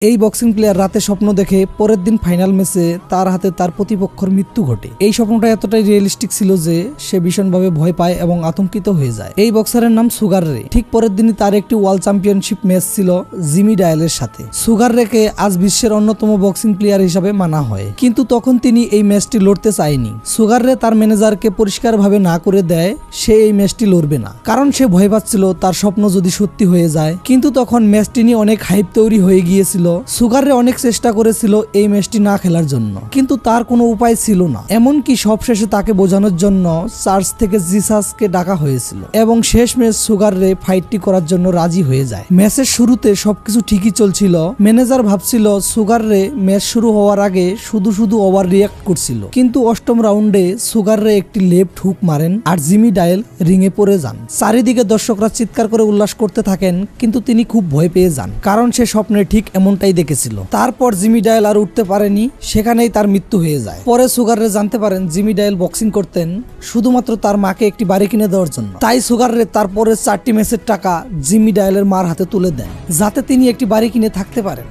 এই boxing player রাতে স্বপ্ন দেখে পরের দিন ফাইনাল ম্যাচে তার হাতে তার প্রতিপক্ষের মৃত্যু ঘটে। এই স্বপ্নটা এতটাই রিয়েলিস্টিক ছিল যে সে ভীষণভাবে ভয় পায় এবং আতঙ্কিত হয়ে যায়। এই বক্সারের নাম সুগার রে। ঠিক পরের দিনই তার একটি ওয়ার্ল্ড চ্যাম্পিয়নশিপ ম্যাচ ছিল জিমি ডায়ালের সাথে। সুগার রেকে আজ বিশ্বের অন্যতম বক্সিং প্লেয়ার হিসাবে মানা হয়, কিন্তু তখন তিনি এই ম্যাচটি লড়তে চায়নি। সুগার রে তার ম্যানেজারকে পরিষ্কারভাবে না করে দেয় সে এই ম্যাচটি লড়বে না, কারণ সে ভয় পাচ্ছিল তার স্বপ্ন যদি সত্যি হয়ে যায়। কিন্তু তখন ম্যাচটি নিয়ে অনেক হাইপ তৈরি হয়ে গিয়েছিল। সুগার রে অনেক চেষ্টা করেছিল এই ম্যাচটি না খেলার জন্য, কিন্তু তার কোনো উপায় ছিল না। এমনকি সবশেষে তাকে বোঝানোর জন্য চার্চ থেকে জিসাসকে ডাকা হয়েছিল এবং শেষ ম্যাচ সুগার রে ফাইটটি করার জন্য রাজি হয়ে যায়। ম্যাচের শুরুতে সবকিছু ঠিকই চলছিল। ম্যানেজার ভাবছিল সুগার রে ম্যাচ শুরু হওয়ার আগে শুধু ওভার রিয়াক্ট করছিল, কিন্তু অষ্টম রাউন্ডে সুগার রে একটি লেফট হুক মারেন আর জিমি ডায়াল রিংয়ে পড়ে যান। চারিদিকে দর্শকরা চিৎকার করে উল্লাস করতে থাকেন, কিন্তু তিনি খুব ভয় পেয়ে যান, কারণ সে স্বপ্নে ঠিক এমনটাই দেখেছিল। তারপর জিমি ডায়াল আর উঠতে পারেনি, সেখানেই তার মৃত্যু হয়ে যায়। পরে সুগার রে জানতে পারেন জিমি ডায়াল বক্সিং করতেন শুধুমাত্র তার মাকে একটি বাড়ি কিনে দেওয়ার জন্য। তাই সুগার রে তারপরে 4টি ম্যাচের টাকা জিমি ডায়ালের মার হাতে তুলে দেন, যাতে তিনি একটি বাড়ি কিনে থাকতে পারেন।